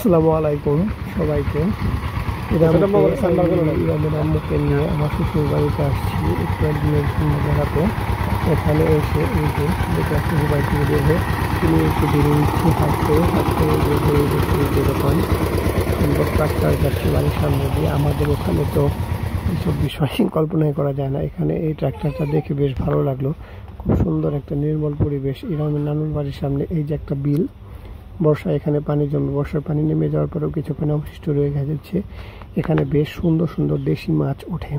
আসসালামু আলাইকুম সবাইকে। ইরামের আম্মুকে নিয়ে আমার শ্বশুর বাড়িতে আসছি একটু একদিনের জন্য বেড়াতে। এখানে এসে এই যে শ্বশুর বাড়ি থেকে বের তিনি একটু বেরিয়ে নিচ্ছি হাঁটতে হাঁটতে বেরিয়ে দেখছি যেরকম সুন্দর ট্রাক্টর যাচ্ছে বাড়ির সামনে দিয়ে। আমাদের ওখানে তো এইসব বিষয় কল্পনাই করা যায় না। এখানে এই ট্রাক্টরটা দেখে বেশ ভালো লাগলো। খুব সুন্দর একটা নির্মল পরিবেশ। ইরামের নানুর বাড়ির সামনে এই যে একটা বিল, বর্ষা এখানে পানি জমে, বর্ষার পানি নেমে যাওয়ার পরেও কিছুক্ষণ অবশিষ্ট রয়ে যাচ্ছে। এখানে বেশ সুন্দর সুন্দর দেশি মাছ ওঠে।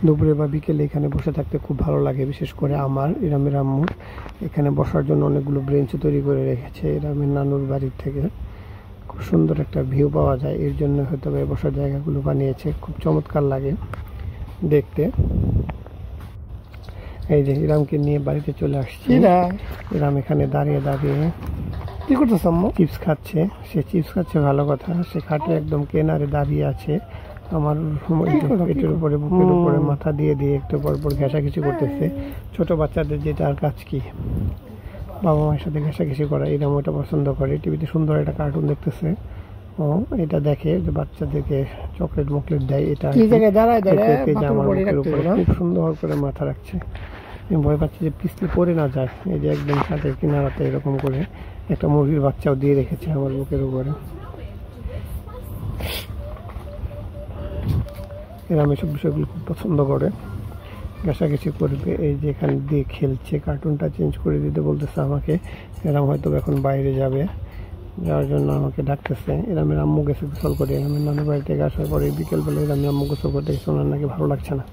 দুপুরে বা বিকেলে এখানে বসে থাকতে খুব ভালো লাগে, বিশেষ করে আমার ইরামের আম্মুর। এখানে বসার জন্য অনেকগুলো ব্রেঞ্চ তৈরি করে রেখেছে ইরামের নানুর বাড়ির থেকে। খুব সুন্দর একটা ভিউ পাওয়া যায়, এর জন্য হয়তো বসার জায়গাগুলো বানিয়েছে। খুব চমৎকার লাগে দেখতে। এই যে ইরামকে নিয়ে বাড়িতে চলে আসছি। ইরাম এখানে দাঁড়িয়ে দাঁড়িয়ে কি করতেছ আম্মু? চিপস খাচ্ছে। সে চিপস খাচ্ছে ভালো কথা। সে খাটে একদম কেনারে দাঁড়িয়ে আছে। আমার পেটের উপরে বুকের উপরে মাথা দিয়ে দিয়ে একটু পর পর ঘেঁষাঘেঁষি করতেছে। ছোট বাচ্চাদের যেটা আর কাজ কি, বাবা মায়ের সাথে ঘেঁষাঘেঁষি করা। ইরাম ওটা পছন্দ করে। টিভিতে সুন্দর একটা কার্টুন দেখতেছে। ও এটা দেখে যে বাচ্চাদেরকে চকলেট মকলেট দেয়, এটা আমার বুকের উপরে খুব সুন্দর করে মাথা রাখছে। ভয় পাচ্ছি যে পিছলে পড়ে না যায়। এই যে একদম খাটের কিনারাতে এরকম করে একটা মুরগির বাচ্চাও দিয়ে রেখেছে আমার বুকের উপরে। এরকম এসব বিষয়গুলো খুব পছন্দ করে, ঘেঁষাঘেঁষি করবে। এই যে এখানে দিয়ে খেলছে, কার্টুনটা চেঞ্জ করে দিতে বলতেছে আমাকে। এরম হয়তো এখন বাইরে যাবে, যাওয়ার জন্য আমাকে ডাকতেছে। এরামের আম্মু গেছে গোসল করে। এরামের নানুর বাড়ি থেকে আসার পরে বিকেলবেলা এরামের আম্মু গোসল করতে গেছে, ওনার নাকি ভালো লাগছে না।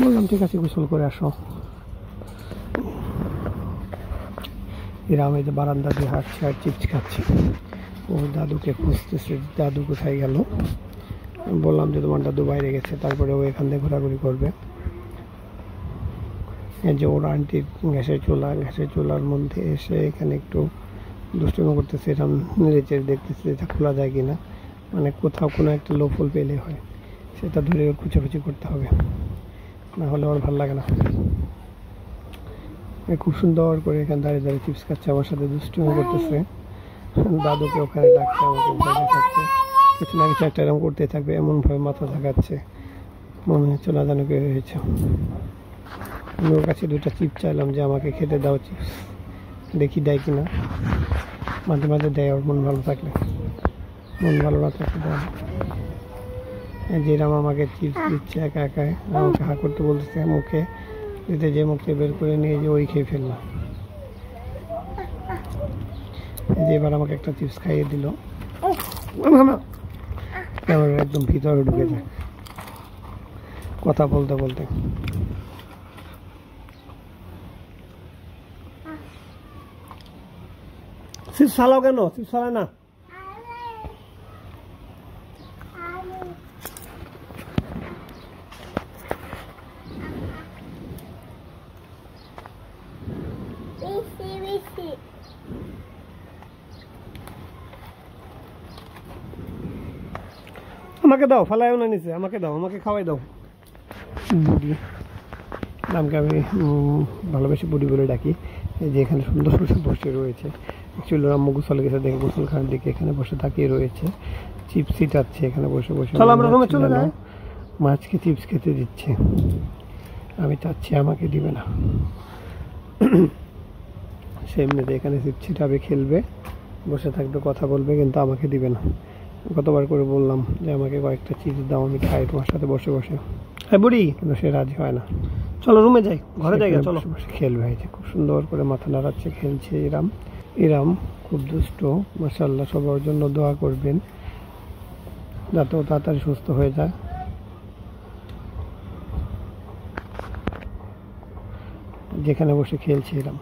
বললাম ঠিক আছে গোসল করে আসো। এরাম এই যে বারান্দা দিয়ে হাঁটছে আর চিপস খাচ্ছে। ও দাদুকে খুঁজতেছে, দাদু কোথায় গেল। বললাম যে তোমার দাদু বাইরে গেছে, তারপরে ও এখান থেকে ঘোরাঘুরি করবে। এই যে ওর আন্টির গ্যাসের চুলার মধ্যে এসে এখানে একটু দুষ্টুমি করতেছে। এরকম নেড়েচে দেখতেছে এটা খোলা যায় কিনা, মানে কোথাও কোনো একটা লোফল পেলে হয় সেটা ধরে ওর খুঁচাখুচি করতে হবে, না হলে ওর ভালো লাগে না। খুব সুন্দর করে এখানে দাঁড়িয়ে দাঁড়িয়ে চিপস খাচ্ছে, আমার সাথে দুষ্টুমি করতেছে। দাদুকে ওখানে ডাকছে, আমাকে দেখাচ্ছে। কিছু না কিছু একটা এরকম করতে থাকবে, এমনভাবে মাথা থাকাচ্ছে মনে হচ্ছে না জানো কি হয়েছে। আমি ওর কাছে 2টা চিপস চাইলাম যে আমাকে খেতে দাও চিপস, দেখি দেয় কিনা। মাঝে মাঝে দেয় ওর মন ভালো থাকলে, মন ভালো না থাকলে দেয়। যেরাম আমাকে চিপস দিচ্ছে একা একাই, আমাকে হা করতে বলতেছে, মুখে দিতে যে মুখে বের করে নিয়ে যে ওই খেয়ে ফেললাম। যে এবার আমাকে একটা চিপস খাইয়ে দিল, আমার একদম ভিতরে ঢুকে যায় কথা বলতে বলতে। চিপস চালাও কেন? চিপস চালায় না। আমাকে দাও, ফালাইও না নিচে, আমাকে দাও, আমাকে খাওয়াই দাও। বুড়ি নামকে আমি ভালোবেসে বুড়ি বলে ডাকি। এই যে এখানে সুন্দর করে বসে রয়েছে। অ্যাকচুয়ালি আম্মু গোসল গেছে দেখে গোসল খাওয়ার দিকে এখানে বসে তাকিয়ে রয়েছে। চিপস ছিটাচ্ছে এখানে বসে বসে, মাছকে চিপস খেতে দিচ্ছে। আমি চাচ্ছি আমাকে দিবে না। সে এমনিতে এখানে চিপস ছিটাবে, খেলবে, বসে থাকবে, কথা বলবে, কিন্তু আমাকে দিবে না। কতবার করে বললাম যে আমাকে কয়েকটা চিপস দাও, আমি খাই তোমার সাথে বসে বসে। হ্যাঁ বুড়ি, কিন্তু সে রাজি হয় না। চলো রুমে যাই, ঘরে যাই, চলো। বসে খেলবে। হয়েছে খুব সুন্দর করে মাথা নাড়াচ্ছে, খেলছে। ইরাম খুব দুষ্ট, মাশাআল্লাহ। সবার জন্য দোয়া করবেন যাতে ও তাড়াতাড়ি সুস্থ হয়ে যায়। যেখানে বসে খেলছে ইরাম।